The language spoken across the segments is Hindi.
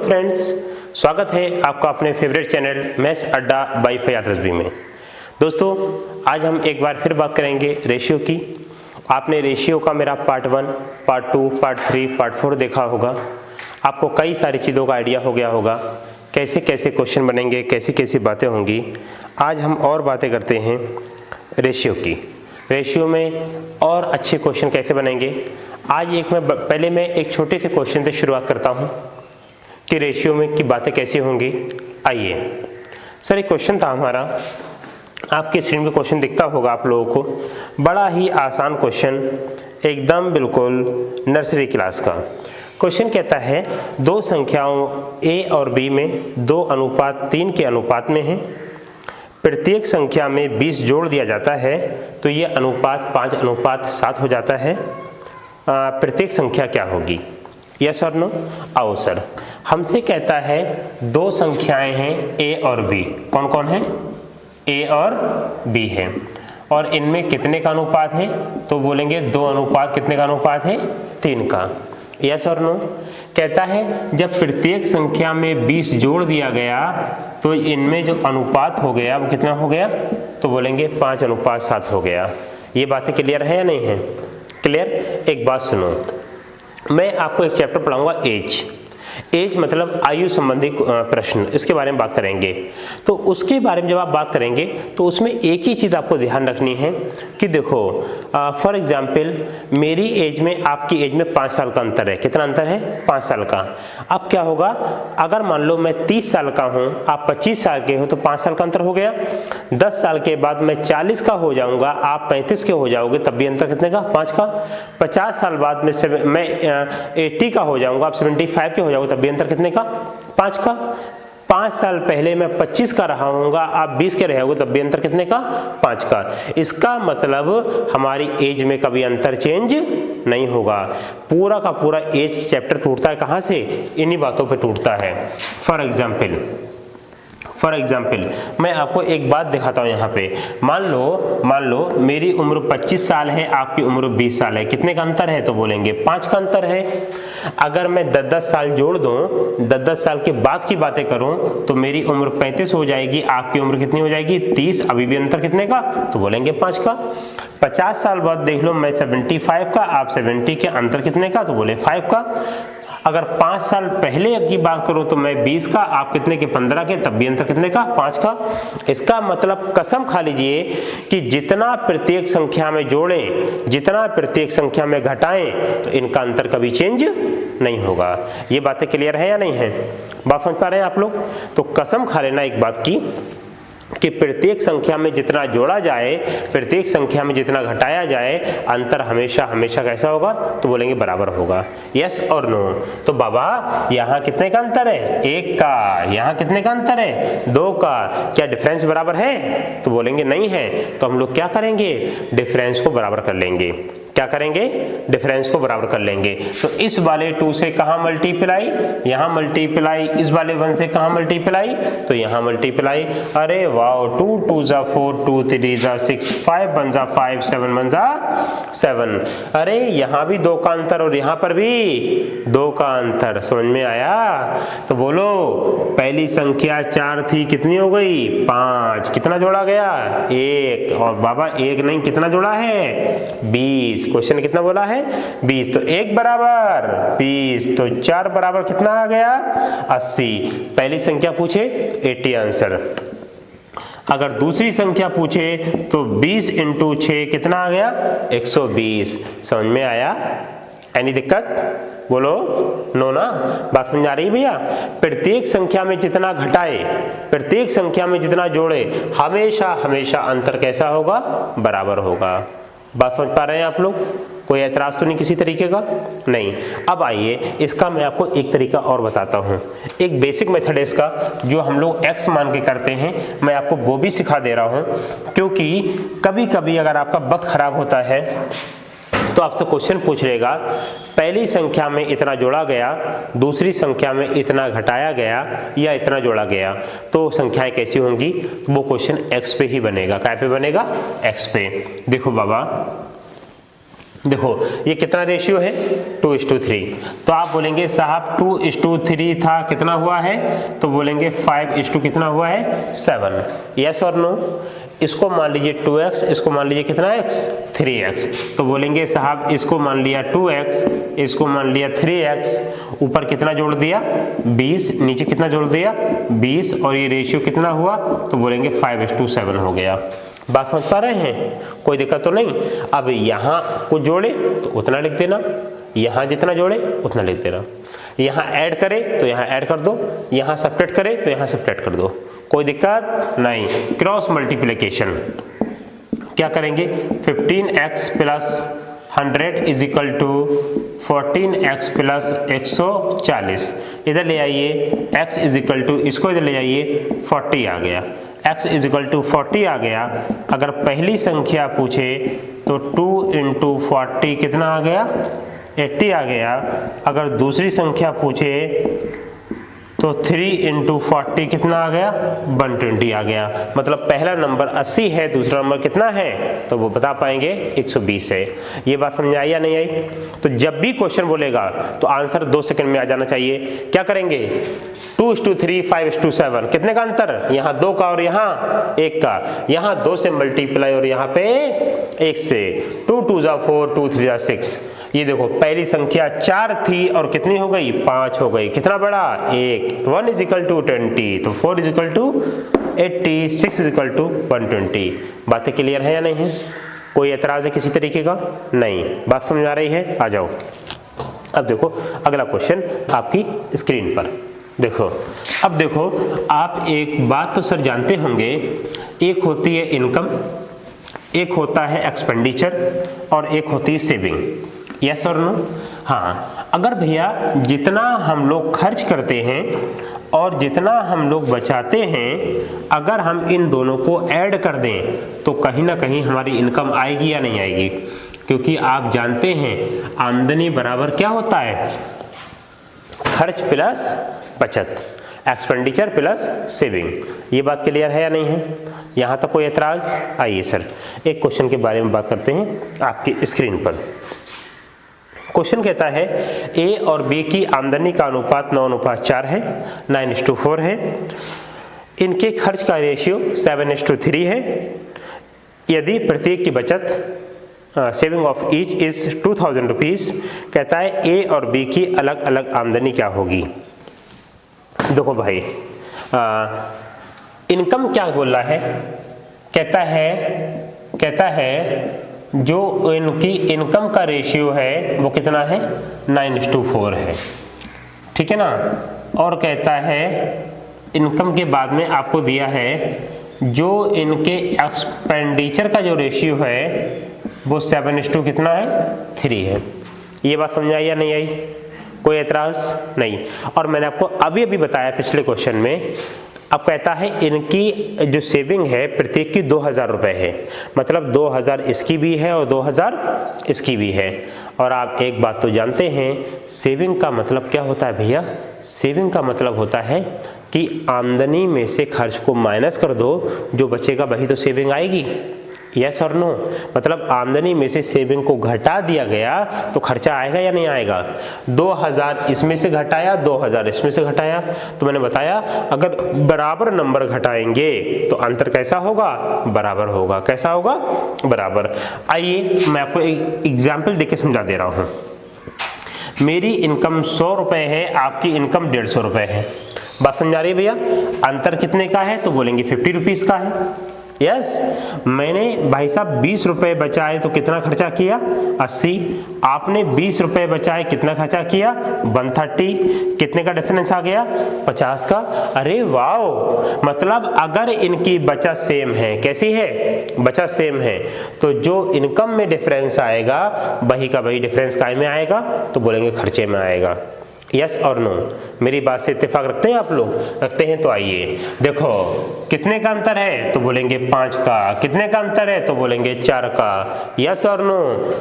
फ्रेंड्स, स्वागत है आपका अपने फेवरेट चैनल मैथ्स अड्डा बाय फयाद रज़वी में। दोस्तों, आज हम एक बार फिर बात करेंगे रेशियो की। आपने रेशियो का मेरा पार्ट 1, पार्ट 2, पार्ट 3, पार्ट 4 देखा होगा। आपको कई सारी चीज़ों का आइडिया हो गया होगा, कैसे कैसे क्वेश्चन बनेंगे, कैसी कैसी बातें होंगी। आज हम और बातें करते हैं रेशियो की। रेशियो में और अच्छे क्वेश्चन कैसे बनेंगे। आज पहले मैं एक छोटे से क्वेश्चन से शुरुआत करता हूँ कि रेशियो में की बातें कैसी होंगी। आइए सर, एक क्वेश्चन था हमारा, आपके स्क्रीन में क्वेश्चन दिखता होगा आप लोगों को। बड़ा ही आसान क्वेश्चन, एकदम बिल्कुल नर्सरी क्लास का क्वेश्चन। कहता है दो संख्याओं a और b में 2:3 के अनुपात में है। प्रत्येक संख्या में 20 जोड़ दिया जाता है तो ये अनुपात 5:7 हो जाता है। प्रत्येक संख्या क्या होगी? यस और नो? आओ सर, हमसे कहता है दो संख्याएं हैं a और b। कौन कौन है? a और b है। और इनमें कितने का अनुपात है? तो बोलेंगे 2 अनुपात कितने का अनुपात है? 3 का। यस और नो? कहता है जब प्रत्येक संख्या में 20 जोड़ दिया गया तो इनमें जो अनुपात हो गया वो कितना हो गया? तो बोलेंगे 5:7 हो गया। ये बातें क्लियर है या नहीं है? क्लियर? एक बात सुनो, मैं आपको एक चैप्टर पढ़ाऊंगा एज मतलब आयु संबंधी प्रश्न, इसके बारे में बात करेंगे। तो उसके बारे में जब आप बात करेंगे तो उसमें एक ही चीज़ आपको ध्यान रखनी है कि देखो, फॉर एग्जाम्पल मेरी एज में आपकी एज में 5 साल का अंतर है। कितना अंतर है? 5 साल का। अब क्या होगा, अगर मान लो मैं 30 साल का हूँ, आप 25 साल के हो, तो 5 साल का अंतर हो गया। 10 साल के बाद मैं 40 का हो जाऊँगा, आप 35 के हो जाओगे, तब भी अंतर कितने का? 5 का। 50 साल बाद मैं 80 का हो जाऊँगा, आप 75 के हो जाओगे, तब भी अंतर कितने का? 5 का। 5 साल पहले मैं 25 का रहा हूँगा, आप 20 के रहोगे, तब भी अंतर कितने का? 5 का। इसका मतलब हमारी एज में कभी अंतर चेंज नहीं होगा। पूरा का पूरा एज चैप्टर टूटता है कहाँ से? इन्हीं बातों पे टूटता है। फॉर एग्जाम्पल मैं आपको एक बात दिखाता हूँ यहाँ पे। मान लो मेरी उम्र 25 साल है, आपकी उम्र 20 साल है। कितने का अंतर है? तो बोलेंगे 5 का अंतर है। अगर मैं 10 साल जोड़ दूँ, 10 साल के बाद की बातें करूँ, तो मेरी उम्र 35 हो जाएगी, आपकी उम्र कितनी हो जाएगी? 30। अभी भी अंतर कितने का? तो बोलेंगे 5 का। 50 साल बाद देख लो, मैं 75 का, आप 70 के, अंतर कितने का? तो बोले 5 का। अगर 5 साल पहले की बात करो तो मैं 20 का, आप कितने के? 15 के, तब भी अंतर कितने का? 5 का। इसका मतलब कसम खा लीजिए कि जितना प्रत्येक संख्या में जोड़ें, जितना प्रत्येक संख्या में घटाएं, तो इनका अंतर कभी चेंज नहीं होगा। ये बातें क्लियर है या नहीं है? बात समझ पा रहे हैं आप लोग? तो कसम खा लेना एक बात की कि प्रत्येक संख्या में जितना जोड़ा जाए, प्रत्येक संख्या में जितना घटाया जाए, अंतर हमेशा हमेशा कैसा होगा? तो बोलेंगे बराबर होगा। यस और नो? तो बाबा यहाँ कितने का अंतर है? 1 का। यहाँ कितने का अंतर है? 2 का। क्या डिफरेंस बराबर है? तो बोलेंगे नहीं है। तो हम लोग क्या करेंगे? डिफरेंस को बराबर कर लेंगे। क्या करेंगे? डिफरेंस को बराबर कर लेंगे। तो इस वाले 2 से कहाँ मल्टीप्लाई? यहाँ मल्टीप्लाई। इस वाले 1 से कहाँ मल्टीप्लाई? तो यहाँ मल्टीप्लाई। अरे वाह, 2 2 जा 4, 2 3 जा 6, 5 1 जा 5, 7 1 जा 7। अरे यहाँ भी 2 का अंतर और यहाँ पर भी 2 का अंतर। समझ में आया? तो बोलो, पहली संख्या 4 थी, कितनी हो गई? 5। कितना जोड़ा गया? 1। और बाबा 1 नहीं, कितना जोड़ा है? 20। क्वेश्चन कितना बोला है? 20। तो 1 बराबर 20, तो 4 बराबर कितना आ गया? 80। पहली संख्या पूछे 80 आंसर। अगर दूसरी संख्या पूछे तो 20 × 6 कितना आ गया? 120। समझ में आया? एनी दिक्कत? बोलो नो ना? बात समझ आ रही है भैया? प्रत्येक संख्या में जितना घटाए, प्रत्येक संख्या में जितना जोड़े, हमेशा हमेशा अंतर कैसा होगा? बराबर होगा। बात समझ पा रहे हैं आप लोग? कोई ऐतराज तो नहीं किसी तरीके का? नहीं। अब आइए, इसका मैं आपको एक तरीका और बताता हूँ। एक बेसिक मेथड है इसका, जो हम लोग x मान के करते हैं। मैं आपको वो भी सिखा दे रहा हूँ, क्योंकि कभी कभी अगर आपका वक्त खराब होता है तो आपसे क्वेश्चन पूछ लेगा, पहली संख्या में इतना जोड़ा गया, दूसरी संख्या में इतना घटाया गया या इतना जोड़ा गया, तो संख्याएं कैसी होंगी? वो क्वेश्चन x पे ही बनेगा। क्या पे बनेगा? x पे। देखो बाबा, देखो ये कितना रेशियो है 2:3, तो आप बोलेंगे साहब 2:3 था, कितना हुआ है, तो बोलेंगे 5 कितना हुआ है 7। यस और नो। इसको मान लीजिए 2x, इसको मान लीजिए कितना x 3x, तो बोलेंगे साहब इसको मान लिया 2x, इसको मान लिया 3x, ऊपर कितना जोड़ दिया 20, नीचे कितना जोड़ दिया 20, और ये रेशियो कितना हुआ, तो बोलेंगे 5:7 हो गया। बात समझ पा रहे हैं, कोई दिक्कत तो नहीं। अब यहाँ कुछ जोड़े तो उतना लिख देना, यहाँ जितना जोड़े उतना लिख देना, यहाँ ऐड करे तो यहाँ ऐड कर दो, यहाँ सब्ट्रैक्ट करे तो यहाँ सब्ट्रैक्ट कर दो, कोई दिक्कत नहीं। क्रॉस मल्टीप्लिकेशन क्या करेंगे, 15x plus 100 is equal to 14x plus 140, इधर ले आइए x इज इक्वल टू, इसको इधर ले आइए 40 आ गया, x इज इक्वल टू 40 आ गया। अगर पहली संख्या पूछे तो 2 इंटू 40 कितना आ गया 80 आ गया। अगर दूसरी संख्या पूछे तो 3 इंटू 40 कितना आ गया 120 आ गया। मतलब पहला नंबर 80 है, दूसरा नंबर कितना है, तो वो बता पाएंगे 120 है। ये बात समझ आई या नहीं आई? तो जब भी क्वेश्चन बोलेगा तो आंसर 2 सेकंड में आ जाना चाहिए। क्या करेंगे 2:3 5:7, कितने का अंतर, यहाँ 2 का और यहाँ 1 का, यहाँ 2 से मल्टीप्लाई और यहाँ पे 1 से, 2 2 जा 4 2 3 जा 6। ये देखो पहली संख्या 4 थी और कितनी हो गई 5 हो गई, कितना बड़ा 1, 1 इज इक्वल टू 20, तो 4 is equal to 80, 6 is equal to 120। बातें क्लियर है या नहीं है? कोई एतराज है किसी तरीके का? नहीं, बात समझ आ रही है? आ जाओ। अब देखो अगला क्वेश्चन आपकी स्क्रीन पर देखो। अब देखो आप एक बात तो सर जानते होंगे, एक होती है इनकम, एक होता है एक्सपेंडिचर और एक होती है सेविंग। यस और नो? हाँ, अगर भैया जितना हम लोग खर्च करते हैं और जितना हम लोग बचाते हैं, अगर हम इन दोनों को ऐड कर दें तो कहीं ना कहीं हमारी इनकम आएगी या नहीं आएगी? क्योंकि आप जानते हैं आमदनी बराबर क्या होता है, खर्च प्लस बचत, एक्सपेंडिचर प्लस सेविंग। ये बात क्लियर है या नहीं है? यहाँ तक कोई एतराज? आइए सर एक क्वेश्चन के बारे में बात करते हैं आपकी स्क्रीन पर। क्वेश्चन कहता है ए और बी की आमदनी का अनुपात 9:4 है, 9:4 है। इनके खर्च का रेशियो 7:3 है। यदि प्रत्येक की बचत saving of each is 2000 rupees, कहता है ए और बी की अलग अलग आमदनी क्या होगी। देखो भाई इनकम क्या बोल रहा है, कहता है जो इनकी इनकम का रेशियो है वो कितना है 9:4 है, ठीक है ना। और कहता है इनकम के बाद में आपको दिया है जो इनके एक्सपेंडिचर का जो रेशियो है वो 7:3 कितना है 3 है। ये बात समझ आई या नहीं आई? कोई एतराज नहीं। और मैंने आपको अभी बताया पिछले क्वेश्चन में, अब कहता है इनकी जो सेविंग है प्रत्येक की 2000 रुपये है, मतलब 2000 इसकी भी है और 2000 इसकी भी है। और आप एक बात तो जानते हैं सेविंग का मतलब क्या होता है भैया, सेविंग का मतलब होता है कि आमदनी में से खर्च को माइनस कर दो, जो बचेगा वही तो सेविंग आएगी। यस और नो? मतलब आमदनी में से सेविंग को घटा दिया गया तो खर्चा आएगा या नहीं आएगा। 2000 इसमें से घटाया, 2000 इसमें से घटाया, तो मैंने बताया अगर बराबर नंबर घटाएंगे तो अंतर कैसा होगा, बराबर होगा। कैसा होगा, बराबर। आइए मैं आपको एक एग्जाम्पल देके समझा दे रहा हूँ। मेरी इनकम 100 रुपये है, आपकी इनकम 150 रुपये है। बात समझ आ रही है भैया? अंतर कितने का है, तो बोलेंगे 50 रुपीज़ का है। यस, मैंने भाई साहब 20 रुपये बचाए तो कितना खर्चा किया 80, आपने 20 रुपये बचाए कितना खर्चा किया 130, कितने का डिफरेंस आ गया 50 का। अरे वाह, मतलब अगर इनकी बचत सेम है, कैसी है, बचत सेम है, तो जो इनकम में डिफरेंस आएगा वही का वही डिफरेंस काय में आएगा, तो बोलेंगे खर्चे में आएगा। यस और नो? मेरी बात से इत्तेफाक रखते हैं आप लोग? रखते हैं तो आइए देखो कितने का अंतर है, तो बोलेंगे 5 का। कितने का अंतर है, तो बोलेंगे 4 का। यस और नो?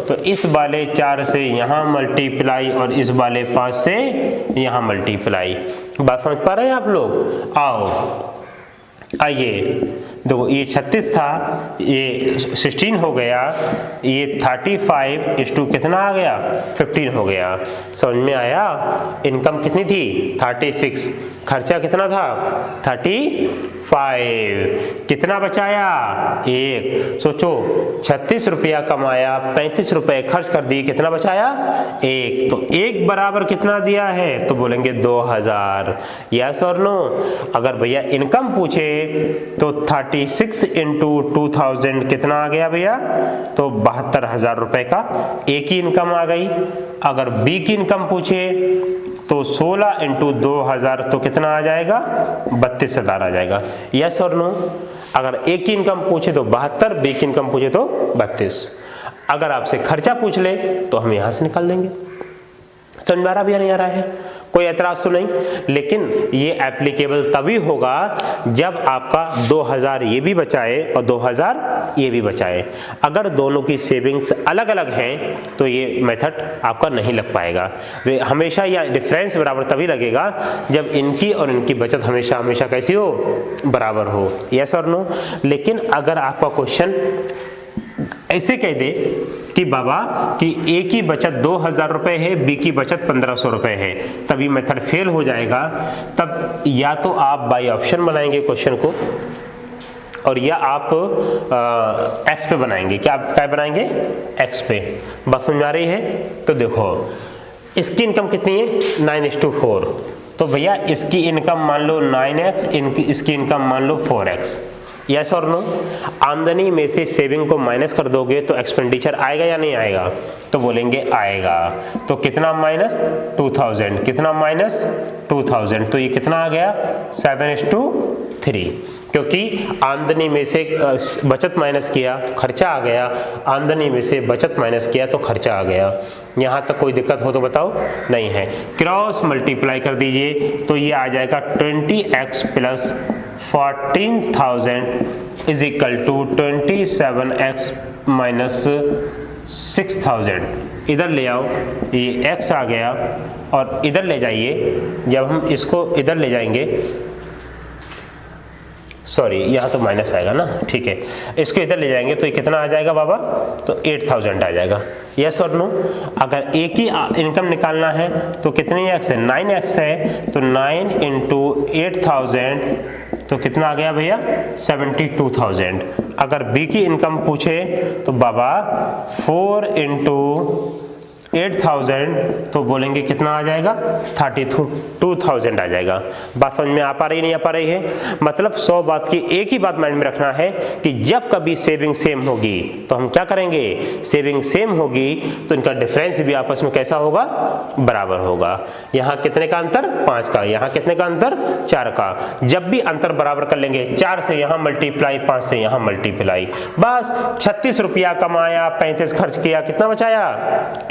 तो इस वाले 4 से यहाँ मल्टीप्लाई और इस वाले 5 से यहाँ मल्टीप्लाई। बात समझ पा रहे हैं आप लोग? आओ आइए देखो ये 36 था, ये 16 हो गया, ये 35 कितना आ गया 15 हो गया। समझ में आया? इनकम कितनी थी 36, खर्चा कितना था 35, कितना बचाया 1। सोचो 36 रुपया कमाया, 35 रुपए खर्च कर दिए, कितना बचाया 1। तो 1 बराबर कितना दिया है तो बोलेंगे 2000। यस और नो? अगर भैया इनकम पूछे तो 36 इंटू 2000 कितना आ गया भैया तो 72,000 रुपए का एक ही इनकम आ गई। अगर बी की इनकम पूछे तो 16 इंटू 2000 तो कितना आ जाएगा 32,000 आ जाएगा। यस और नो? अगर ए की इनकम पूछे तो 72, बी की इनकम पूछे तो 32। अगर आपसे खर्चा पूछ ले तो हम यहां से निकाल देंगे। समझ में आ रहा भी नहीं आ रहा है? कोई एतराज तो नहीं, लेकिन ये एप्लीकेबल तभी होगा जब आपका 2000 ये भी बचाए और 2000 ये भी बचाए। अगर दोनों की सेविंग्स अलग अलग हैं तो ये मेथड आपका नहीं लग पाएगा। हमेशा या डिफरेंस बराबर तभी लगेगा जब इनकी और इनकी बचत हमेशा हमेशा कैसी हो बराबर हो। यस और नो? लेकिन अगर आपका क्वेश्चन ऐसे कह दे कि बाबा कि ए की बचत 2000 रुपए है, बी की बचत 1500 रुपए है, तभी मेथड फेल हो जाएगा। तब या तो आप बाय ऑप्शन बनाएंगे क्वेश्चन को और या आप एक्स पे बनाएंगे। क्या बनाएंगे एक्स पे। बात समझ आ रही है? तो देखो इसकी इनकम कितनी है 9:4, तो भैया इसकी इनकम मान लो 9x, इसकी इनकम मान लो 4x। यस और नो? आमदनी में से सेविंग को माइनस कर दोगे तो एक्सपेंडिचर आएगा या नहीं आएगा तो बोलेंगे आएगा। तो कितना माइनस 2000, कितना माइनस 2000, तो ये कितना आ गया 7:3, क्योंकि आमदनी में से बचत माइनस किया तो खर्चा आ गया, आमदनी में से बचत माइनस किया तो खर्चा आ गया। यहाँ तक कोई दिक्कत हो तो बताओ? नहीं है। क्रॉस मल्टीप्लाई कर दीजिए तो ये आ जाएगा 20x plus 14,000 is equal to 27x minus 6,000। इधर ले आओ, ये x आ गया और इधर ले जाइए। जब हम इसको इधर ले जाएंगे, सॉरी यहाँ तो माइनस आएगा ना, ठीक है, इसको इधर ले जाएंगे तो ये कितना आ जाएगा बाबा तो 8000 आ जाएगा। यस और नो? अगर एक ही इनकम निकालना है तो कितनी x है 9x है, तो 9 इंटू 8000 तो कितना आ गया भैया 72,000। अगर बी की इनकम पूछे तो बाबा 4 इंटू 8000 तो बोलेंगे कितना आ जाएगा 32,000 आ जाएगा। बात समझ में आ पा रही नहीं आ पा रही है? मतलब 100 बात की एक ही बात माइंड में रखना है कि जब कभी सेविंग सेम होगी तो हम क्या करेंगे, सेविंग सेम होगी तो इनका डिफरेंस भी आपस में कैसा होगा बराबर होगा। यहाँ कितने का अंतर 5 का, यहाँ कितने का अंतर 4 का। जब भी अंतर बराबर कर लेंगे 4 से यहाँ मल्टीप्लाई, 5 से यहाँ मल्टीप्लाई, बस 36 रुपया कमाया, 35 खर्च किया, कितना बचाया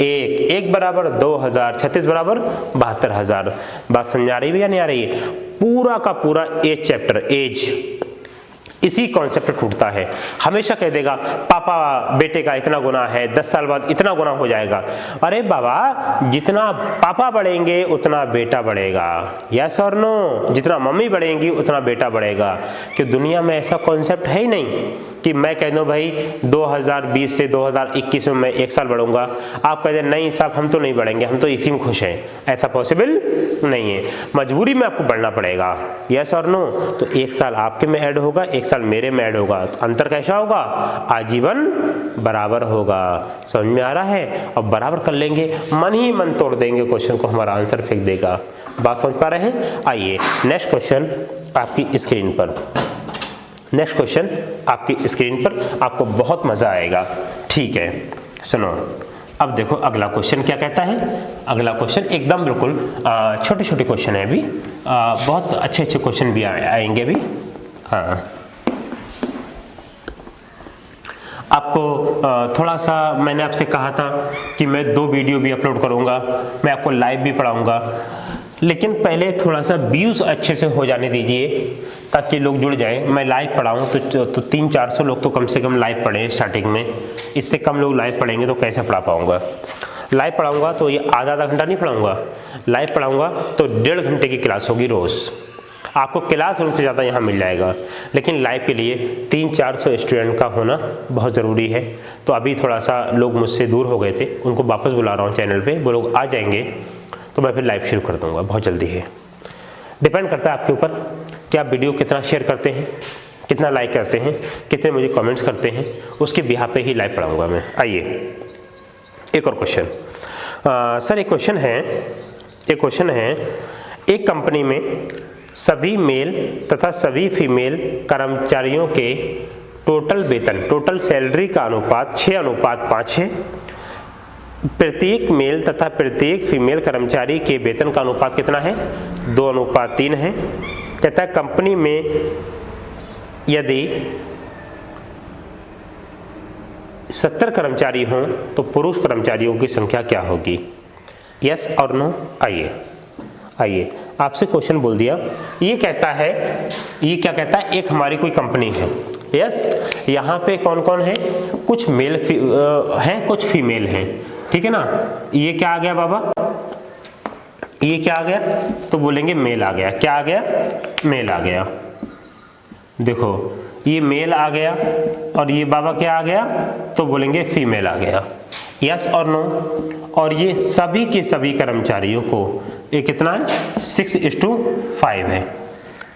1 बराबर 2000, 36 बराबर 72,000। बात समझ आ रही है या नहीं आ रही है? पूरा का पूरा एज चैप्टर एज इसी कॉन्सेप्ट पर टूटता है। हमेशा कह देगा पापा बेटे का इतना गुना है, 10 साल बाद इतना गुना हो जाएगा। अरे बाबा जितना पापा बढ़ेंगे उतना बेटा बढ़ेगा। यस और नो? जितना मम्मी बढ़ेंगी उतना बेटा बढ़ेगा। कि दुनिया में ऐसा कॉन्सेप्ट है ही नहीं कि मैं कह दूं भाई 2020 से 2021 में मैं 1 साल बढ़ूंगा, आप कह दें नहीं साहब हम तो नहीं बढ़ेंगे, हम तो इसी में खुश हैं। ऐसा पॉसिबल नहीं है, मजबूरी में आपको बढ़ना पड़ेगा। यस और नो? तो 1 साल आपके में ऐड होगा, 1 साल मेरे में ऐड होगा, तो अंतर कैसा होगा आजीवन बराबर होगा। समझ में आ रहा है? अब बराबर कर लेंगे, मन ही मन तोड़ देंगे क्वेश्चन को, हमारा आंसर फेंक देगा। बात समझ पा रहे हैं? आइए नेक्स्ट क्वेश्चन आपकी स्क्रीन पर, नेक्स्ट क्वेश्चन आपकी स्क्रीन पर, आपको बहुत मजा आएगा। ठीक है सुनो, अब देखो अगला क्वेश्चन क्या कहता है। अगला क्वेश्चन एकदम बिल्कुल छोटे छोटे क्वेश्चन है अभी, बहुत अच्छे अच्छे क्वेश्चन भी आएंगे अभी। हाँ आपको थोड़ा सा मैंने आपसे कहा था कि मैं 2 वीडियो भी अपलोड करूंगा, मैं आपको लाइव भी पढ़ाऊंगा, लेकिन पहले थोड़ा सा व्यूज़ अच्छे से हो जाने दीजिए ताकि लोग जुड़ जाएं। मैं लाइव पढ़ाऊँ तो 300-400 लोग तो कम से कम लाइव पढ़ें स्टार्टिंग में, इससे कम लोग लाइव पढ़ेंगे तो कैसे पढ़ा पाऊँगा। लाइव पढ़ाऊँगा तो ये आधा घंटा नहीं पढ़ाऊँगा, लाइव पढ़ाऊँगा तो 1.5 घंटे की क्लास होगी रोज़। आपको क्लासरूम से ज़्यादा यहाँ मिल जाएगा, लेकिन लाइव के लिए 300-400 स्टूडेंट का होना बहुत ज़रूरी है। तो अभी थोड़ा सा लोग मुझसे दूर हो गए थे, उनको वापस बुला रहा हूँ चैनल पे, वो लोग आ जाएंगे तो मैं फिर लाइव शुरू कर दूँगा, बहुत जल्दी है। डिपेंड करता है आपके ऊपर कि आप वीडियो कितना शेयर करते हैं, कितना लाइक करते हैं, कितने मुझे कमेंट्स करते हैं, उसके बिहाफ पे ही लाइव पढ़ाऊँगा मैं। आइए एक और क्वेश्चन। सर एक क्वेश्चन है, एक कंपनी में सभी मेल तथा सभी फीमेल कर्मचारियों के टोटल वेतन, टोटल सैलरी का अनुपात 6:5 है। प्रत्येक मेल तथा प्रत्येक फीमेल कर्मचारी के वेतन का अनुपात कितना है? 2:3 है। कहता है कंपनी में यदि 70 कर्मचारी हों तो पुरुष कर्मचारियों की संख्या क्या होगी? यस और नो? आइए आपसे क्वेश्चन बोल दिया। ये कहता है, ये क्या कहता है, एक हमारी कोई कंपनी है। यस, यहाँ पे कौन कौन है? कुछ मेल हैं, कुछ फीमेल हैं, ठीक है ना। ये क्या आ गया बाबा? ये क्या आ गया? तो बोलेंगे मेल आ गया। क्या आ गया? मेल आ गया। देखो ये मेल आ गया और ये बाबा क्या आ गया? तो बोलेंगे फीमेल आ गया। यस और नो? और ये सभी के सभी कर्मचारियों को ये कितना है? 6:5 है।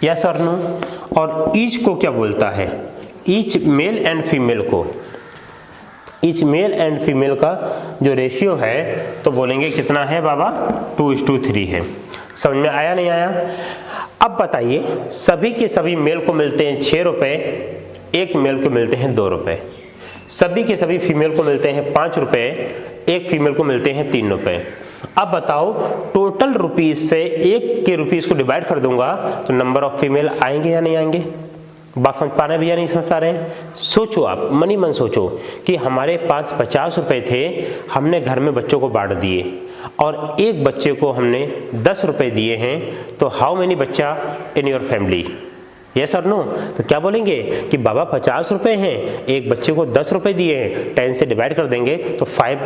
यस और नो? और ईच को क्या बोलता है? ईच मेल एंड फीमेल को, ईच मेल एंड फीमेल का जो रेशियो है तो बोलेंगे कितना है बाबा? 2:3 है। समझ में आया नहीं आया? अब बताइए, सभी के सभी मेल को मिलते हैं 6 रुपये, एक मेल को मिलते हैं 2 रुपये। सभी के सभी फीमेल को मिलते हैं 5 रुपये, एक फीमेल को मिलते हैं 3 रुपये। अब बताओ टोटल रुपीस से एक के रुपीस को डिवाइड कर दूंगा तो नंबर ऑफ फीमेल आएंगे या नहीं आएंगे? बात समझ पा रहे हैं भैया? नहीं समझ पा रहे हैं? सोचो आप, मनी मन सोचो कि हमारे पास 50 रुपये थे, हमने घर में बच्चों को बांट दिए और एक बच्चे को हमने 10 रुपये दिए हैं, तो हाउ मेनी बच्चा इन योर फैमिली? यस और नो? तो क्या बोलेंगे कि बाबा 50 रुपये हैं, एक बच्चे को 10 रुपये दिए हैं, 10 से डिवाइड कर देंगे तो 5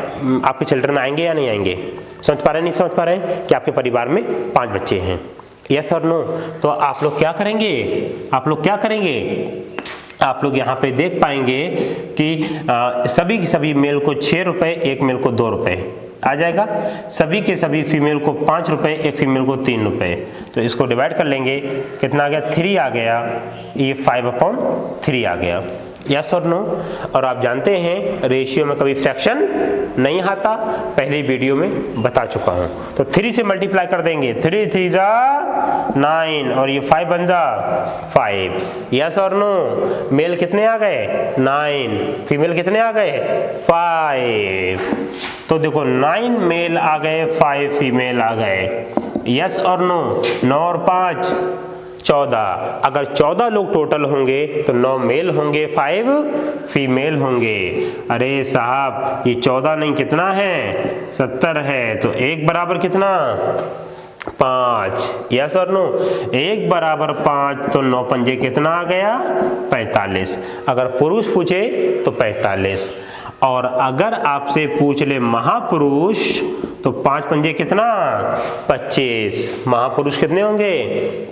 आपके चिल्ड्रन आएंगे या नहीं आएंगे? समझ पा रहे हैं? नहीं समझ पा रहे हैं कि आपके परिवार में 5 बच्चे हैं? यस और नो? तो आप लोग क्या करेंगे? आप लोग यहाँ पे देख पाएंगे कि सभी की सभी मेल को 6 रुपये, एक मेल को 2 रुपये आ जाएगा। सभी के सभी फीमेल को 5 रुपये, एक फीमेल को 3 रुपये। तो इसको डिवाइड कर लेंगे, कितना आ गया? 3 आ गया। ये 5/3 आ गया। यस और नो? और आप जानते हैं रेशियो में कभी फ्रैक्शन नहीं आता, पहले वीडियो में बता चुका हूं। तो 3 से मल्टीप्लाई कर देंगे, 3 3 जा 9 और ये 5 बन जा 5। यस और नो? मेल कितने आ गए? 9। फीमेल कितने आ गए? 5। तो देखो 9 मेल आ गए, 5 फीमेल आ गए। यस और नो? 9 और 5 14। अगर 14 लोग टोटल होंगे तो 9 मेल होंगे, 5 फीमेल होंगे। अरे साहब ये 14 नहीं कितना है? 70 है। तो 1 बराबर कितना? 5। यस और नो? 1 बराबर 5 तो 9 पंजे कितना आ गया? 45। अगर पुरुष पूछे तो 45, और अगर आपसे पूछ ले महापुरुष तो 5 पंजे कितना? 25। महापुरुष कितने होंगे?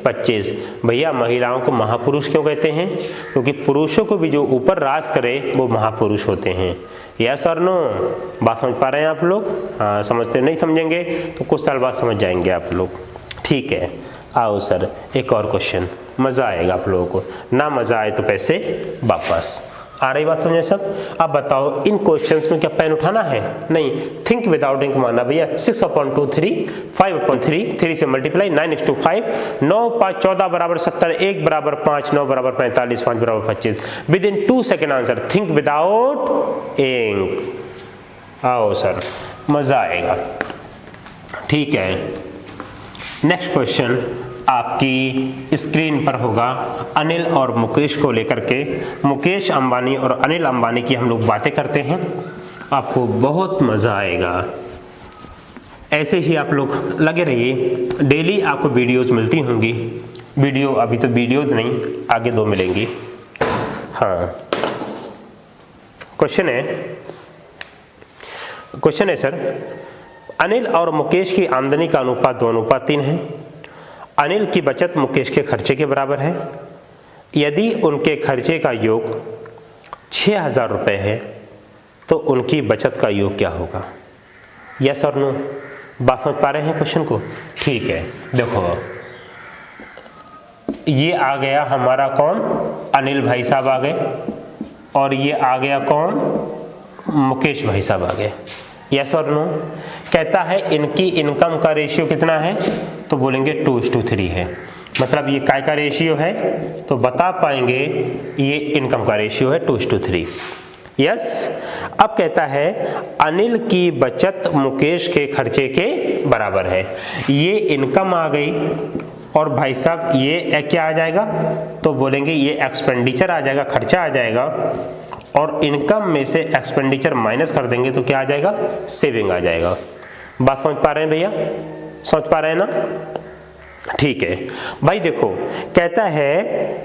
25। भैया महिलाओं को महापुरुष क्यों कहते हैं? क्योंकि पुरुषों को भी जो ऊपर राज करे वो महापुरुष होते हैं। यस और नो? बात समझ पा रहे हैं आप लोग? हाँ, समझते नहीं समझेंगे तो कुछ साल बाद समझ जाएंगे आप लोग। ठीक है, आओ सर एक और क्वेश्चन, मज़ा आएगा आप लोगों को, ना मज़ा आए तो पैसे वापस। आ रही बात समझे सब? अब बताओ इन क्वेश्चंस में क्या पेन उठाना है? नहीं, थिंक विदाउट इंक माना भैया। 6/2 3, 5/3, 3 से मल्टीप्लाई, 9:5, 9 5 14 बराबर 70, 1 बराबर 5, 9 बराबर 45, 5 बराबर 25। Within 2 second answer, think without ink. आओ सर मजा आएगा। ठीक है, नेक्स्ट क्वेश्चन आपकी स्क्रीन पर होगा अनिल और मुकेश को लेकर के। मुकेश अंबानी और अनिल अंबानी की हम लोग बातें करते हैं, आपको बहुत मज़ा आएगा। ऐसे ही आप लोग लगे रहिए, डेली आपको वीडियोज़ मिलती होंगी। वीडियो अभी तो वीडियोज़ नहीं, आगे 2 मिलेंगी। हाँ, क्वेश्चन है सर, अनिल और मुकेश की आमदनी का अनुपात 2:3 है अनिल की बचत मुकेश के खर्चे के बराबर है। यदि उनके खर्चे का योग 6,000 रुपये है तो उनकी बचत का योग क्या होगा? यस और नो? बात समझ पा रहे हैं क्वेश्चन को? ठीक है, देखो ये आ गया हमारा कौन? अनिल भाई साहब आ गए, और ये आ गया कौन? मुकेश भाई साहब आ गए। यस और नो? कहता है इनकी इनकम का रेशियो कितना है? तो बोलेंगे 2:3 है। मतलब ये काय का रेशियो है? तो बता पाएंगे ये इनकम का रेशियो है 2:3। यस। अब कहता है अनिल की बचत मुकेश के खर्चे के बराबर है। ये इनकम आ गई, और भाई साहब ये क्या आ जाएगा? तो बोलेंगे ये एक्सपेंडिचर आ जाएगा, खर्चा आ जाएगा, और इनकम में से एक्सपेंडिचर माइनस कर देंगे तो क्या आ जाएगा? सेविंग आ जाएगा। बात समझ पा रहे हैं भैया? समझ पा रहे हैं ना? ठीक है भाई। देखो कहता है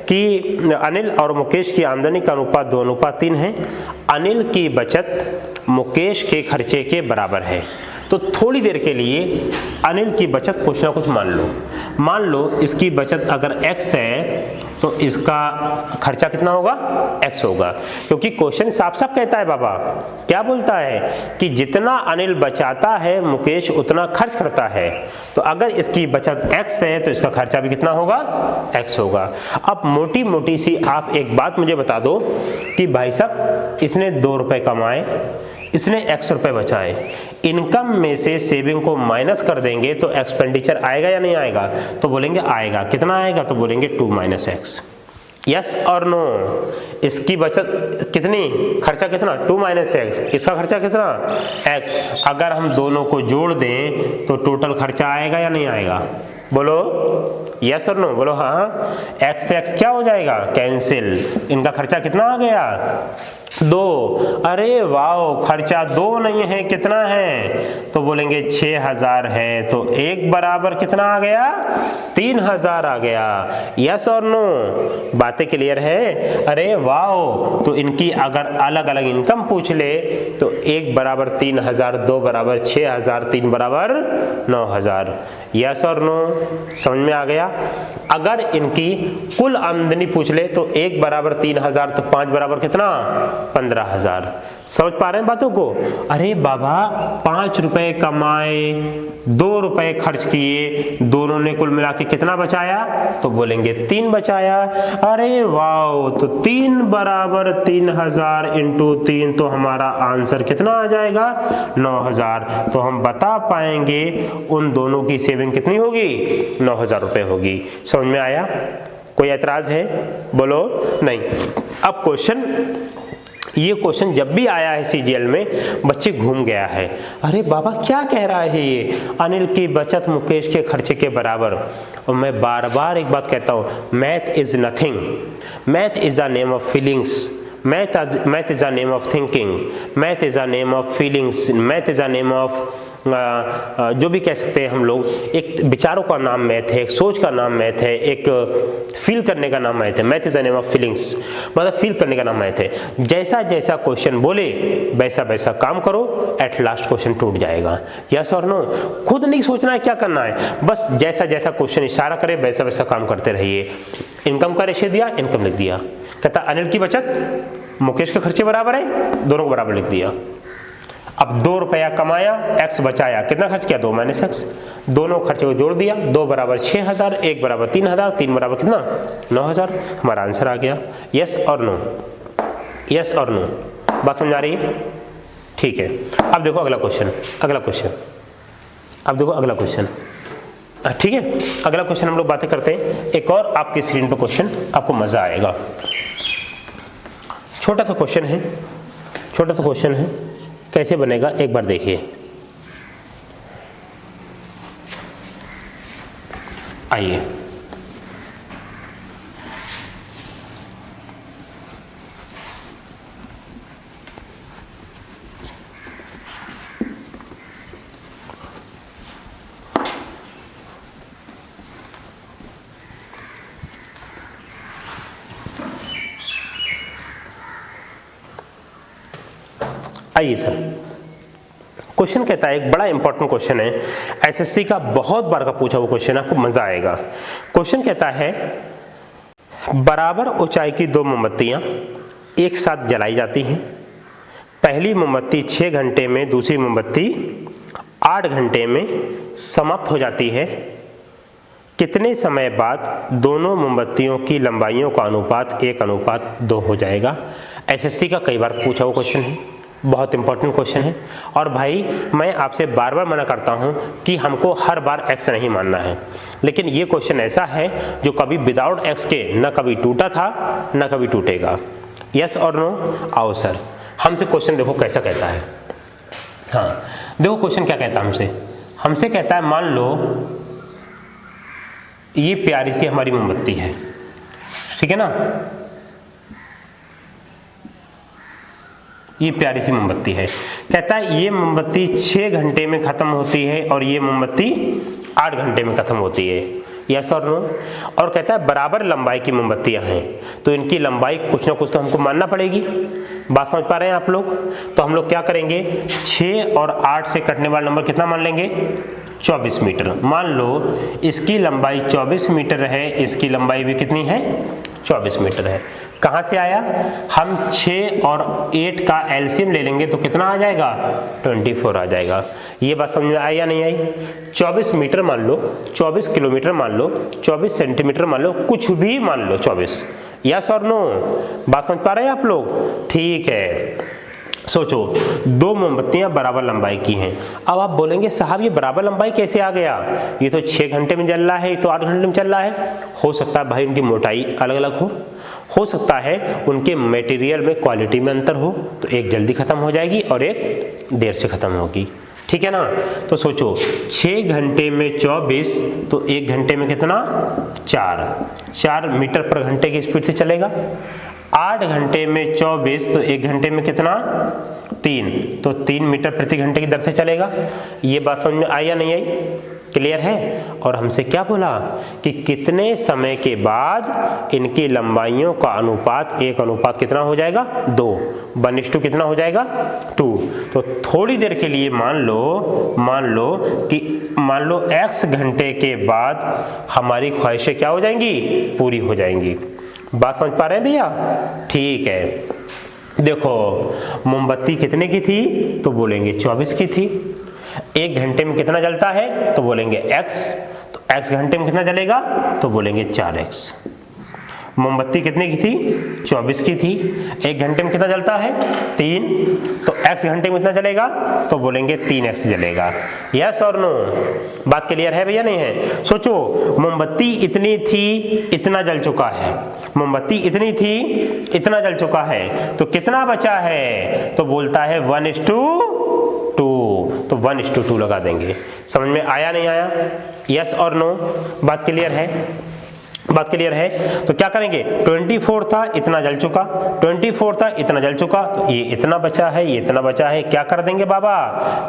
कि अनिल और मुकेश की आमदनी का अनुपात 2:3 है। अनिल की बचत मुकेश के खर्चे के बराबर है। तो थोड़ी देर के लिए अनिल की बचत कुछ ना कुछ मान लो इसकी बचत अगर x है तो इसका खर्चा कितना होगा? x होगा, क्योंकि क्वेश्चन साफ साफ कहता है बाबा, क्या बोलता है कि जितना अनिल बचाता है मुकेश उतना खर्च करता है। तो अगर इसकी बचत x है तो इसका खर्चा भी कितना होगा? x होगा। अब मोटी मोटी सी आप एक बात मुझे बता दो कि भाई साहब इसने 2 रुपए कमाए, इसने x रुपए बचाए, इनकम में से सेविंग को माइनस कर देंगे तो एक्सपेंडिचर आएगा या नहीं आएगा? तो बोलेंगे आएगा। कितना आएगा? तो बोलेंगे 2 - x। यस और नो? इसकी बचत कितनी, खर्चा कितना? 2 - x। इसका खर्चा कितना? x। अगर हम दोनों को जोड़ दें तो टोटल खर्चा आएगा या नहीं आएगा? बोलो यस और नो? बोलो हाँ। x से x क्या हो जाएगा? कैंसिल। इनका खर्चा कितना आ गया? 2। अरे वाह, खर्चा 2 नहीं है, कितना है? तो बोलेंगे 6,000 है, तो 1 बराबर कितना आ गया? 3,000 आ गया। यस और नो? बातें क्लियर है? अरे वाह, तो इनकी अगर अलग अलग इनकम पूछ ले तो 1 बराबर 3,000, 2 बराबर 6,000, 3 बराबर 9,000। यस और नो? समझ में आ गया? अगर इनकी कुल आमदनी पूछ ले तो 1 बराबर 3,000, तो 5 बराबर कितना? 15,000। समझ पा रहे हैं बातों को? अरे बाबा 5 रुपए कमाए, 2 रुपए खर्च किए, दोनों ने कुल मिला के कितना बचाया? तो बोलेंगे 3 बचाया। अरे वाह, तो 3 बराबर 3,000 इंटू 3, तो हमारा आंसर कितना आ जाएगा? 9,000। तो हम बता पाएंगे उन दोनों की सेविंग कितनी होगी? 9,000 रुपए होगी। समझ में आया? कोई ऐतराज है? बोलो नहीं। अब क्वेश्चन, ये क्वेश्चन जब भी आया है सीजीएल में बच्चे घूम गया है। अरे बाबा क्या कह रहा है ये? अनिल की बचत मुकेश के खर्चे के बराबर। और मैं बार बार एक बात कहता हूँ, math is nothing, math is a name of feelings, math is a name of thinking, math is a name of feelings, math is a name of जो भी कह सकते हैं हम लोग। एक विचारों का नाम मैथ है, एक सोच का नाम मैथ है, एक फील करने का नाम मैथ है। Math is the name of feelings, मतलब फील करने का नाम मैथ है। जैसा जैसा क्वेश्चन बोले वैसा वैसा काम करो, एट लास्ट क्वेश्चन टूट जाएगा। यस और नो? खुद नहीं सोचना है क्या करना है, बस जैसा जैसा क्वेश्चन इशारा करे वैसा वैसा काम करते रहिए। इनकम का रेशियो दिया, इनकम लिख दिया। कहता अनिल की बचत मुकेश के खर्चे बराबर है, दोनों को बराबर लिख दिया। अब 2 रुपया कमाया, x बचाया, कितना खर्च किया? 2 - x। दोनों खर्चे को जोड़ दिया, 2 बराबर 6,000, 1 बराबर 3,000, 3 बराबर कितना? 9,000। हमारा आंसर आ गया। यस और नो? यस और नो? बात समझ आ रही है? ठीक है। अब देखो अगला क्वेश्चन, अगला क्वेश्चन, अब देखो अगला क्वेश्चन। ठीक है, अगला क्वेश्चन हम लोग बातें करते हैं। एक और आपकी स्क्रीन पर क्वेश्चन, आपको मजा आएगा। छोटा सा क्वेश्चन है, छोटा सा क्वेश्चन है, कैसे बनेगा एक बार देखिए। आइए, आइए सर, क्वेश्चन कहता है, एक बड़ा इंपॉर्टेंट क्वेश्चन है, एसएससी का बहुत बार का पूछा हुआ क्वेश्चन, आपको मजा आएगा। क्वेश्चन कहता है बराबर ऊंचाई की दो मोमबत्तियां एक साथ जलाई जाती हैं। पहली मोमबत्ती 6 घंटे में, दूसरी मोमबत्ती 8 घंटे में समाप्त हो जाती है। कितने समय बाद दोनों मोमबत्तियों की लंबाइयों का अनुपात 1:2 हो जाएगा? एसएससी का कई बार पूछा हुआ क्वेश्चन है, बहुत इंपॉर्टेंट क्वेश्चन है। और भाई मैं आपसे बार बार मना करता हूं कि हमको हर बार एक्स नहीं मानना है, लेकिन ये क्वेश्चन ऐसा है जो कभी विदाउट एक्स के न कभी टूटा था न कभी टूटेगा। यस और नो? आओ सर, हमसे क्वेश्चन देखो कैसा कहता है। हाँ देखो क्वेश्चन क्या कहता है हमसे कहता है मान लो ये प्यारी सी हमारी मोमबत्ती है, ठीक है ना, ये प्यारी सी मोमबत्ती है। कहता है ये मोमबत्ती 6 घंटे में खत्म होती है और ये मोमबत्ती 8 घंटे में खत्म होती है। यस और नो? और कहता है बराबर लंबाई की मोमबत्तियां हैं, तो इनकी लंबाई कुछ ना कुछ तो हमको मानना पड़ेगी। बात समझ पा रहे हैं आप लोग? तो हम लोग क्या करेंगे, 6 और 8 से कटने वाला नंबर कितना मान लेंगे? 24 मीटर। मान लो इसकी लंबाई 24 मीटर है, इसकी लंबाई भी कितनी है? 24 मीटर है। कहाँ से आया? हम 6 और 8 का एलसीएम ले लेंगे तो कितना आ जाएगा? 24 आ जाएगा। ये बात समझ में आई या नहीं आई? 24 मीटर मान लो, 24 किलोमीटर मान लो, 24 सेंटीमीटर मान लो, कुछ भी मान लो 24। यस और नो? बात समझ पा रहे हैं आप लोग? ठीक है। सोचो दो मोमबत्तियां बराबर लंबाई की हैं। अब आप बोलेंगे साहब ये बराबर लंबाई कैसे आ गया? ये तो 6 घंटे में जल रहा है, ये तो 8 घंटे में चल रहा है। हो सकता है भाई उनकी मोटाई अलग अलग हो सकता है उनके मटेरियल में क्वालिटी में अंतर हो, तो एक जल्दी खत्म हो जाएगी और एक देर से खत्म होगी, ठीक है ना। तो सोचो 6 घंटे में 24 तो 1 घंटे में कितना? 4 मीटर पर घंटे की स्पीड से चलेगा। 8 घंटे में 24 तो 1 घंटे में कितना? 3, तो 3 मीटर प्रति घंटे की दर से चलेगा। ये बात समझ में आई या नहीं आई? क्लियर है? और हमसे क्या बोला कि कितने समय के बाद इनकी लंबाइयों का अनुपात 1:2 कितना हो जाएगा? 2, 1:2 कितना हो जाएगा? 2। तो थोड़ी देर के लिए मान लो x घंटे के बाद हमारी ख्वाहिशें क्या हो जाएंगी? पूरी हो जाएंगी। बात समझ पा रहे हैं भैया? ठीक है। देखो मोमबत्ती कितने की थी? तो बोलेंगे 24 की थी। 1 घंटे में कितना जलता है? तो बोलेंगे x। तो x घंटे में कितना जलेगा? तो बोलेंगे 4x। मोमबत्ती कितने की थी? 24 की थी। 1 घंटे में कितना जलता है? 3। तो x घंटे में कितना जलेगा? तो बोलेंगे 3x जलेगा। यस और नो? बात क्लियर है भैया नहीं है? सोचो मोमबत्ती इतनी थी, इतना जल चुका है। मोमबत्ती इतनी थी, इतना जल चुका है, तो कितना बचा है? तो बोलता है 1:2, तो 1:2 लगा देंगे। समझ में आया नहीं आया? यस और नो? बात क्लियर है? बात क्लियर है? तो क्या करेंगे? 24 था, इतना जल चुका, 24 था, इतना जल चुका, तो ये इतना बचा है, ये इतना बचा है। क्या कर देंगे बाबा?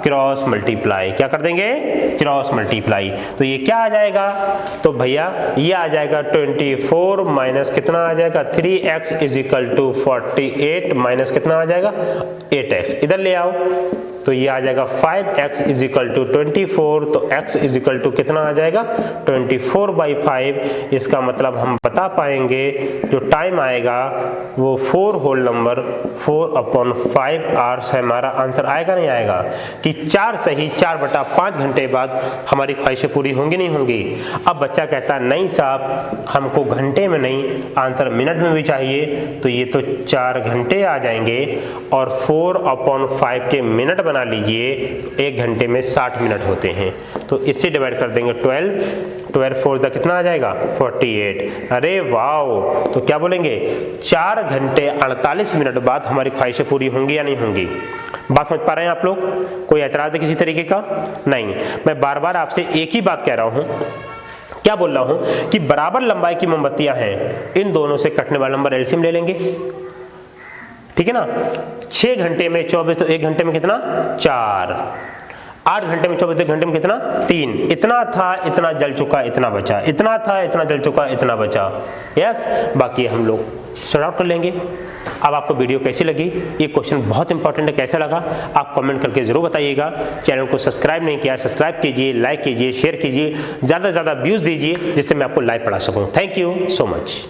Cross multiply. क्या कर देंगे? Cross multiply. तो ये क्या आ जाएगा? तो भैया ये आ जाएगा 24 माइनस कितना आ जाएगा? 3x = 48 माइनस कितना आ जाएगा? 8x। इधर ले आओ तो ये आ जाएगा 5x = 24। तो x = कितना आ जाएगा? 24/5। इसका मतलब हम बता पाएंगे जो टाइम आएगा वो 4 होल नंबर 4/5 आवर्स है। हमारा आंसर आएगा नहीं आएगा? कि 4 सही 4/5 घंटे बाद हमारी ख्वाहिशें पूरी होंगी नहीं होंगी? अब बच्चा कहता है नहीं साहब हमको घंटे में नहीं, आंसर मिनट में भी चाहिए। तो ये तो 4 घंटे आ जाएंगे और 4/5 के मिनट बना लीजिए। 1 घंटे में 60 मिनट होते हैं, तो इससे डिवाइड कर देंगे 12 4 कितना आ जाएगा? 48। अरे वाह! तो क्या बोलेंगे? 4 घंटे 48 मिनट बाद हमारी ख्वाहिशें पूरी होंगी या नहीं होंगी? बात समझ पा रहे हैं आप लोग? कोई एतराज है किसी तरीके का? नहीं। मैं बार बार आपसे एक ही बात कह रहा हूं। क्या बोल रहा हूं कि बराबर लंबाई की मोमबत्तियां हैं, इन दोनों से कटने वाला नंबर एलसीएम ले लेंगे, ठीक है ना। 6 घंटे में 24 तो 1 घंटे में कितना? 4। 8 घंटे में 24 1 घंटे में कितना? 3। इतना था, इतना जल चुका, इतना बचा, इतना था, इतना जल चुका, इतना बचा। यस, बाकी हम लोग सॉर्ट आउट कर लेंगे। अब आपको वीडियो कैसी लगी, ये क्वेश्चन बहुत इंपॉर्टेंट है, कैसा लगा आप कमेंट करके जरूर बताइएगा। चैनल को सब्सक्राइब नहीं किया, सब्सक्राइब कीजिए, लाइक कीजिए, शेयर कीजिए, ज़्यादा से ज़्यादा व्यूज़ दीजिए जिससे मैं आपको लाइव पढ़ा सकूँ। Thank you so much.